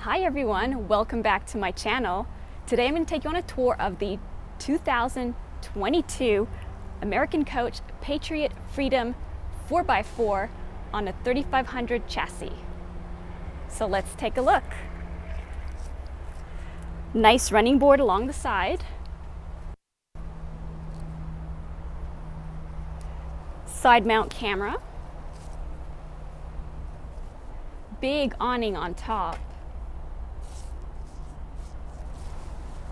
Hi everyone, welcome back to my channel. Today I'm going to take you on a tour of the 2022 American Coach Patriot Freedom 4x4 on a 3500 chassis. So let's take a look. Nice running board along the side. Side mount camera. Big awning on top.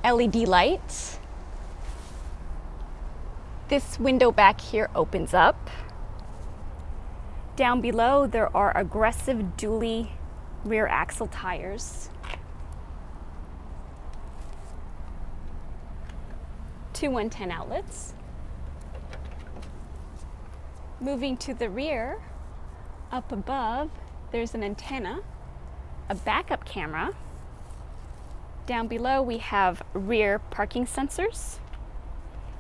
LED lights. This window back here opens up. Down below there are aggressive dually rear axle tires. 2 110 outlets. Moving to the rear, up above there's an antenna, a backup camera. Down below we have rear parking sensors,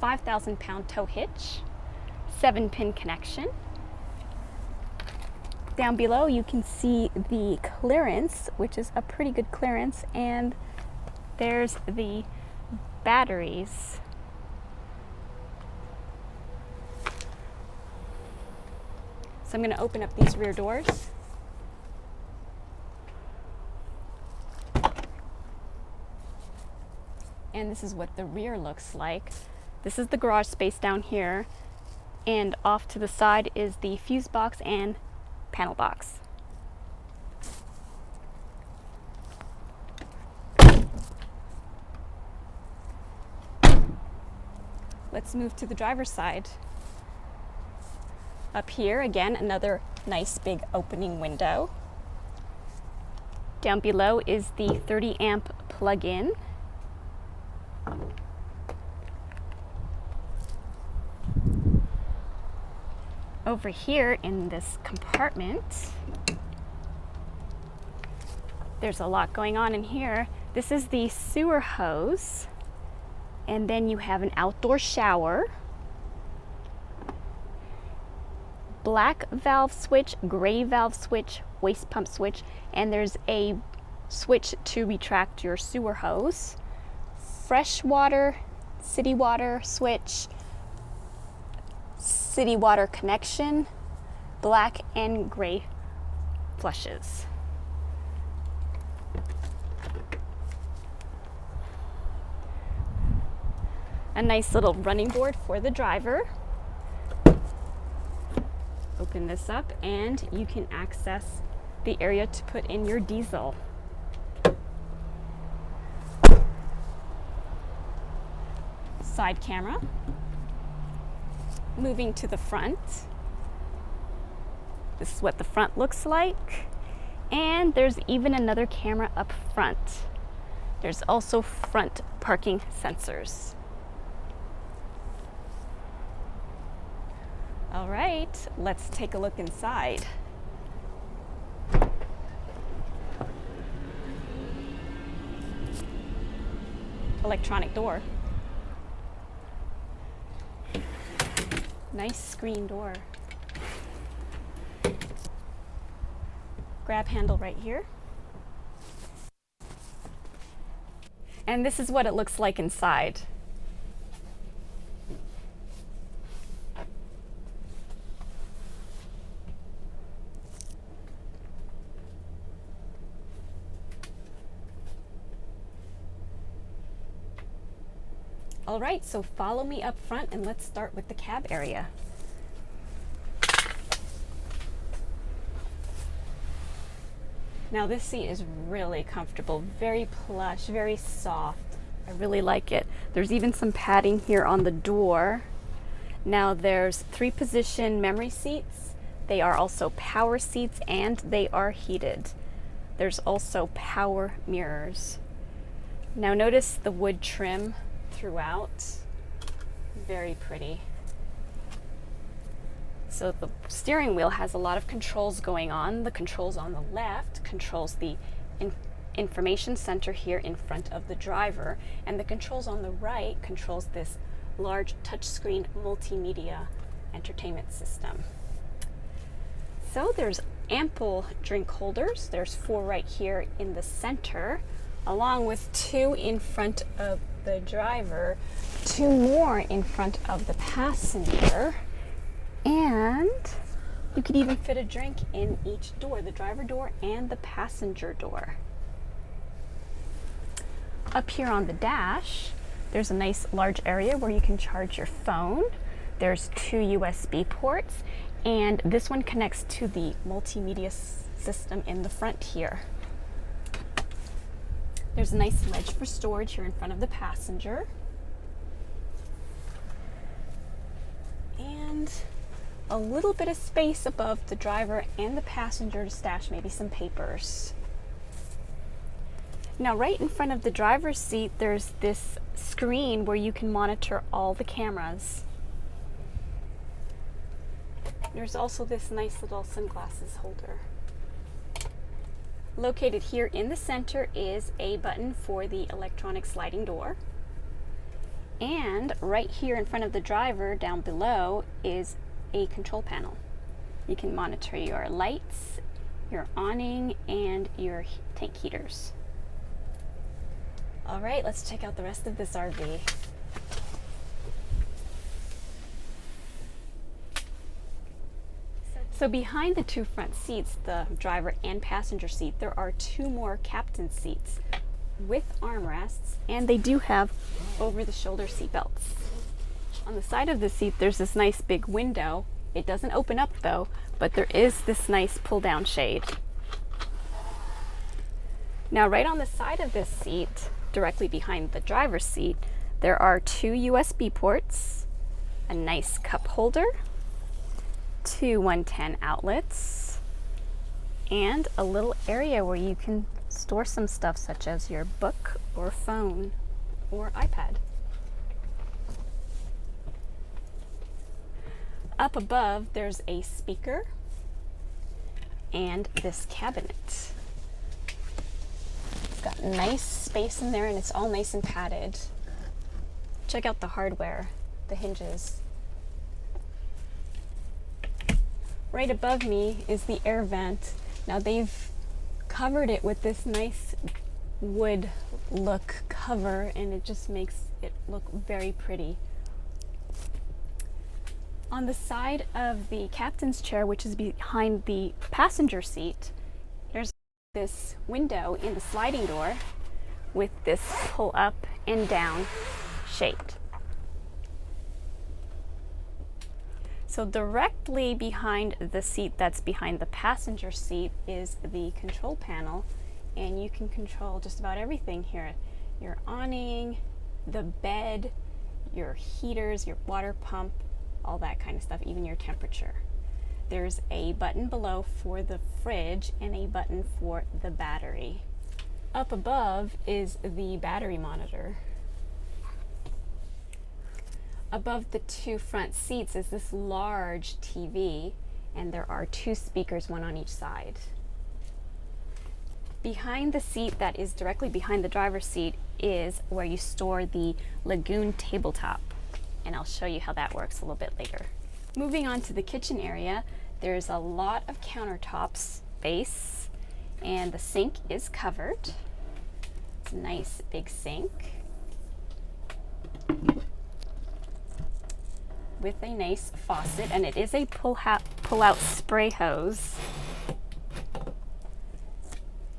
5,000-pound tow hitch, 7-pin connection. Down below you can see the clearance, which is a pretty good clearance, and there's the batteries. So I'm going to open up these rear doors. And this is what the rear looks like. This is the garage space down here, and off to the side is the fuse box and panel box. Let's move to the driver's side. Up here, again, another nice big opening window. Down below is the 30 amp plug-in. Over here in this compartment, there's a lot going on in here. This is the sewer hose, and then you have an outdoor shower, black valve switch, gray valve switch, waste pump switch, and there's a switch to retract your sewer hose, fresh water, city water switch, city water connection, black and gray flushes. A nice little running board for the driver. Open this up and you can access the area to put in your diesel. Side camera. Moving to the front. This is what the front looks like. And there's even another camera up front. There's also front parking sensors. All right, let's take a look inside. Electronic door. Nice screen door. Grab handle right here. And this is what it looks like inside. All right, so follow me up front and let's start with the cab area. Now this seat is really comfortable, very plush, very soft. I really like it. There's even some padding here on the door. Now there's 3-position memory seats. They are also power seats and they are heated. There's also power mirrors. Now notice the wood trim throughout. Very pretty. So the steering wheel has a lot of controls going on. The controls on the left controls the information center here in front of the driver, and the controls on the right controls this large touchscreen multimedia entertainment system. So there's ample drink holders. There's 4 right here in the center, along with 2 in front of the driver, 2 more in front of the passenger, and you could even fit a drink in each door, the driver door and the passenger door. Up here on the dash, there's a nice large area where you can charge your phone. There's 2 USB ports, and this one connects to the multimedia system in the front here. There's a nice ledge for storage here in front of the passenger. And a little bit of space above the driver and the passenger to stash maybe some papers. Now, right in front of the driver's seat, there's this screen where you can monitor all the cameras. There's also this nice little sunglasses holder. Located here in the center is a button for the electronic sliding door. And right here in front of the driver, down below, is a control panel. You can monitor your lights, your awning, and your tank heaters. All right, let's check out the rest of this RV. So behind the 2 front seats, the driver and passenger seat, there are 2 more captain seats with armrests, and they do have over-the-shoulder seat belts. On the side of the seat, there's this nice big window. It doesn't open up though, but there is this nice pull-down shade. Now, right on the side of this seat, directly behind the driver's seat, there are 2 USB ports, a nice cup holder, 2 110 outlets, and a little area where you can store some stuff such as your book or phone or iPad. Up above, there's a speaker and this cabinet. It's got nice space in there and it's all nice and padded. Check out the hardware, the hinges. Right above me is the air vent. Now, they've covered it with this nice wood look cover, and it just makes it look very pretty. On the side of the captain's chair, which is behind the passenger seat, there's this window in the sliding door with this pull up and down shade. So directly behind the seat that's behind the passenger seat is the control panel, and you can control just about everything here. Your awning, the bed, your heaters, your water pump, all that kind of stuff, even your temperature. There's a button below for the fridge and a button for the battery. Up above is the battery monitor. Above the 2 front seats is this large TV, and there are 2 speakers, 1 on each side. Behind the seat that is directly behind the driver's seat is where you store the Lagoon tabletop, and I'll show you how that works a little bit later. Moving on to the kitchen area, there's a lot of countertop space, and the sink is covered. It's a nice big sink with a nice faucet, and it is a pull-out spray hose.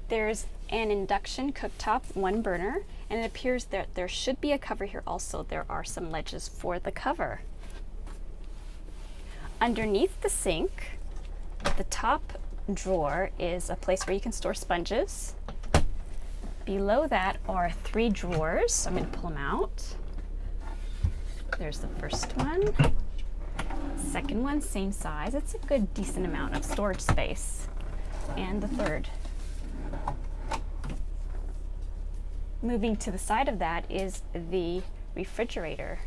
There's an induction cooktop, 1 burner, and it appears that there should be a cover here also. There are some ledges for the cover. Underneath the sink, the top drawer is a place where you can store sponges. Below that are 3 drawers. I'm going to pull them out. There's the first one, second one, same size. It's a good, decent amount of storage space. And the third. Moving to the side of that is the refrigerator.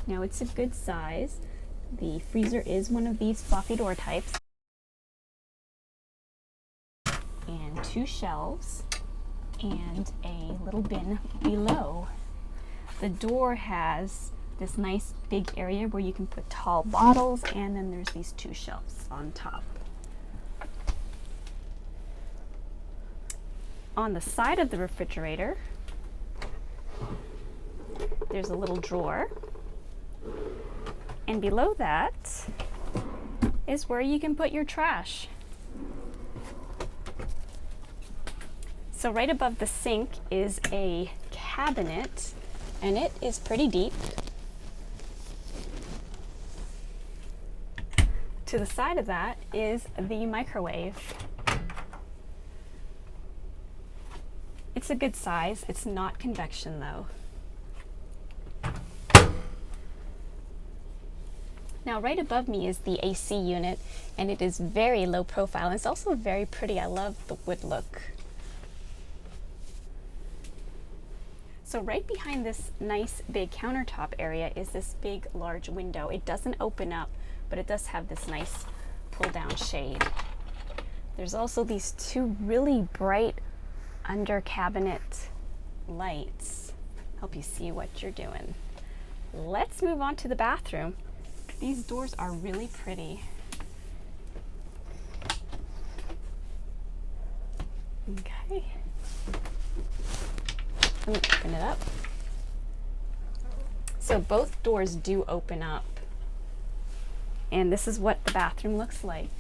Now, it's a good size. The freezer is one of these floppy door types. And 2 shelves. And a little bin below. The door has this nice big area where you can put tall bottles, and then there's these 2 shelves on top. On the side of the refrigerator, there's a little drawer, and below that is where you can put your trash. So right above the sink is a cabinet, and it is pretty deep. To the side of that is the microwave. It's a good size. It's not convection though. Now right above me is the AC unit, and it is very low profile, and it's also very pretty. I love the wood look. So right behind this nice big countertop area is this big large window. It doesn't open up, but it does have this nice pull down shade. There's also these 2 really bright under cabinet lights. Help you see what you're doing. Let's move on to the bathroom. These doors are really pretty. Okay. Let me open it up. So both doors do open up. And this is what the bathroom looks like.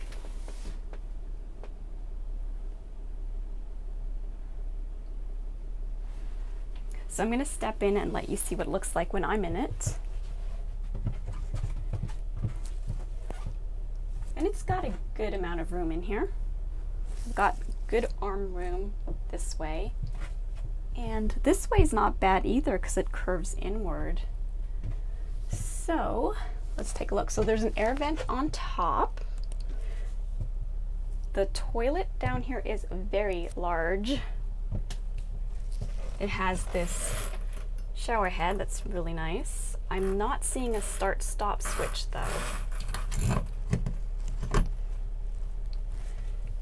So I'm going to step in and let you see what it looks like when I'm in it. And it's got a good amount of room in here. I've got good arm room this way. And this way is not bad either because it curves inward. So let's take a look. So there's an air vent on top. The toilet down here is very large. It has this shower head that's really nice. I'm not seeing a start-stop switch though.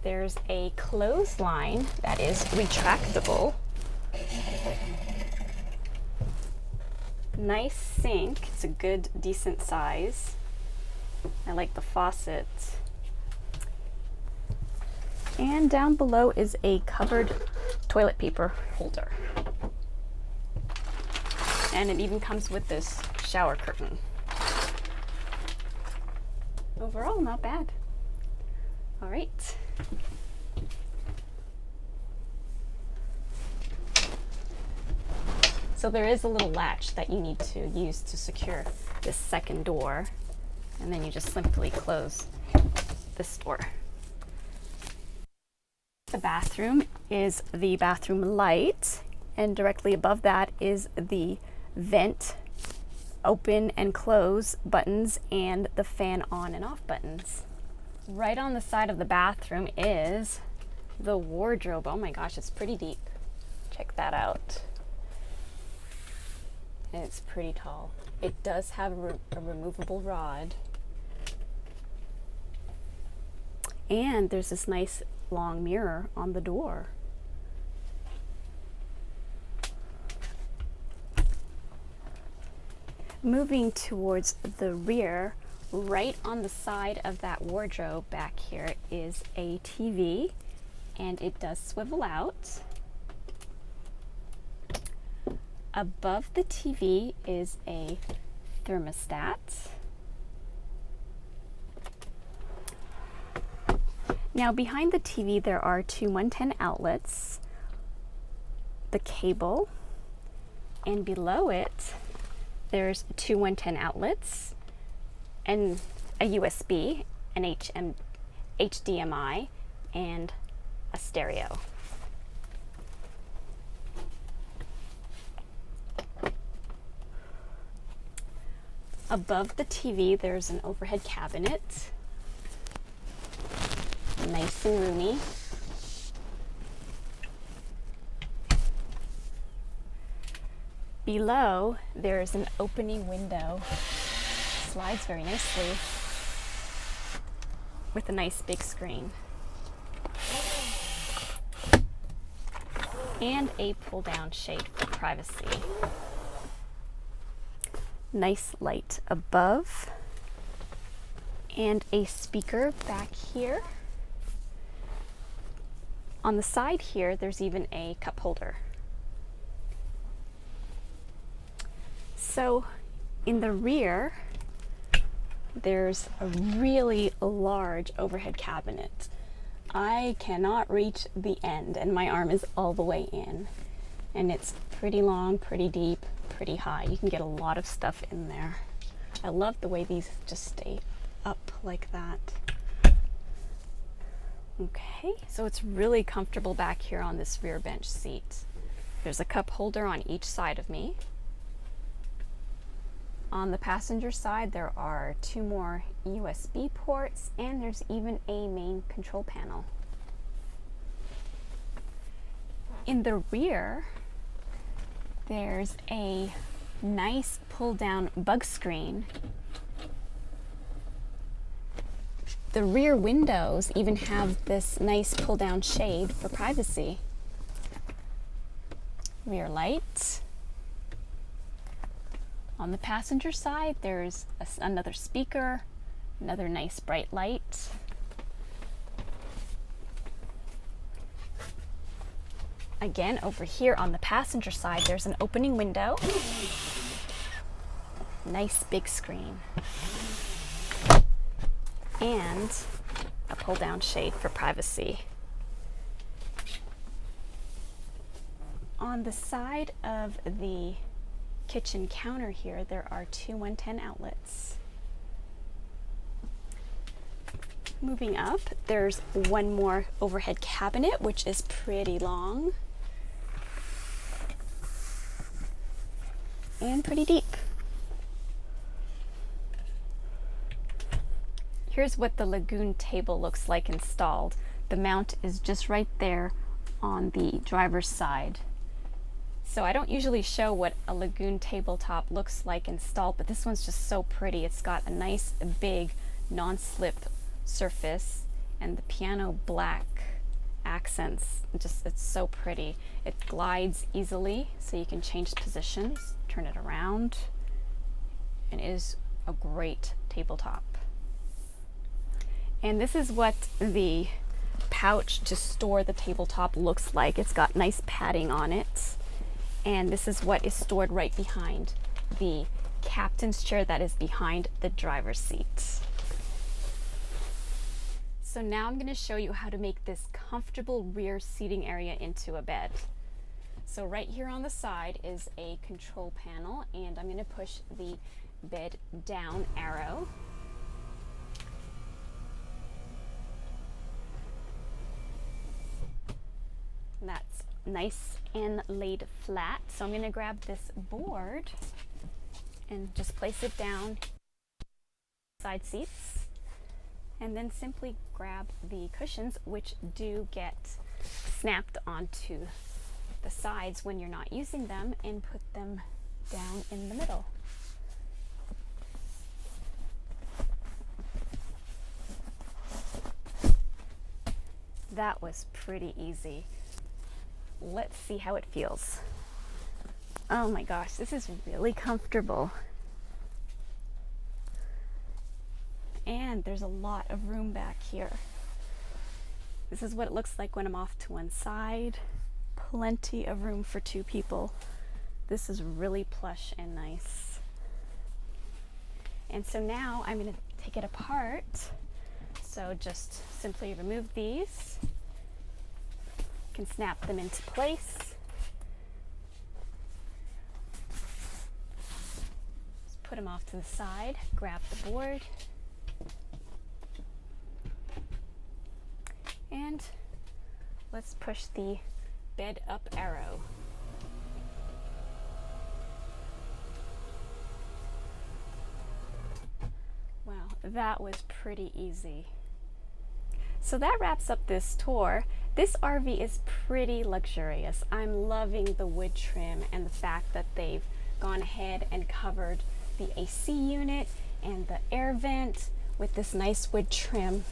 There's a clothesline that is retractable. Nice sink. It's a good, decent size. I like the faucet. And down below is a covered toilet paper holder. And it even comes with this shower curtain. Overall, not bad. All right. So there is a little latch that you need to use to secure this second door, and then you just simply close this door. The bathroom is the bathroom light, and directly above that is the vent open and close buttons and the fan on and off buttons. Right on the side of the bathroom is the wardrobe. Oh my gosh, it's pretty deep. Check that out. And it's pretty tall. It does have a removable rod. And there's this nice long mirror on the door. Moving towards the rear, right on the side of that wardrobe back here is a TV, and it does swivel out. Above the TV is a thermostat. Now behind the TV there are 2 110 outlets, the cable, and below it there's 2 110 outlets and a USB, an HDMI, and a stereo. Above the TV there's an overhead cabinet, nice and roomy. Below there's an opening window, slides very nicely with a nice big screen, and a pull down shade for privacy. Nice light above, and a speaker back here. On the side here, there's even a cup holder. So in the rear, there's a really large overhead cabinet. I cannot reach the end, and my arm is all the way in. And it's pretty long, pretty deep, pretty high. You can get a lot of stuff in there. I love the way these just stay up like that. Okay, so it's really comfortable back here on this rear bench seat. There's a cup holder on each side of me. On the passenger side, there are 2 more USB ports, and there's even a main control panel. In the rear, there's a nice pull-down bug screen. The rear windows even have this nice pull-down shade for privacy. Rear lights. On the passenger side, there's another speaker, another nice bright light. Again, over here on the passenger side, there's an opening window. Nice big screen. And a pull-down shade for privacy. On the side of the kitchen counter here, there are 2 110 outlets. Moving up, there's 1 more overhead cabinet, which is pretty long and pretty deep. Here's what the Lagoon table looks like installed. The mount is just right there on the driver's side. So I don't usually show what a Lagoon tabletop looks like installed, but this one's just so pretty. It's got a nice big non-slip surface and the piano black accents. It's so pretty. It glides easily, so you can change positions, turn it around, and it is a great tabletop. And this is what the pouch to store the tabletop looks like. It's got nice padding on it. And this is what is stored right behind the captain's chair that is behind the driver's seat. So now I'm going to show you how to make this comfortable rear seating area into a bed. So right here on the side is a control panel, and I'm going to push the bed down arrow. That's nice and laid flat. So I'm going to grab this board and just place it down side seats, and then simply grab the cushions, which do get snapped onto the sides when you're not using them, and put them down in the middle. That was pretty easy. Let's see how it feels. Oh my gosh, this is really comfortable. And there's a lot of room back here. This is what it looks like when I'm off to one side. Plenty of room for 2 people. This is really plush and nice. And so now I'm going to take it apart. So just simply remove these. You can snap them into place. Just put them off to the side, grab the board, and let's push the bed up arrow. Wow, that was pretty easy. So that wraps up this tour. This RV is pretty luxurious. I'm loving the wood trim and the fact that they've gone ahead and covered the AC unit and the air vent with this nice wood trim.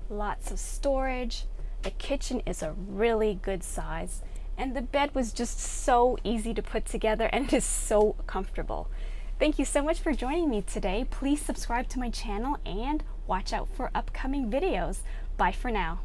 Lots of storage. The kitchen is a really good size, and the bed was just so easy to put together, and it is so comfortable. Thank you so much for joining me today. Please subscribe to my channel and watch out for upcoming videos. Bye for now.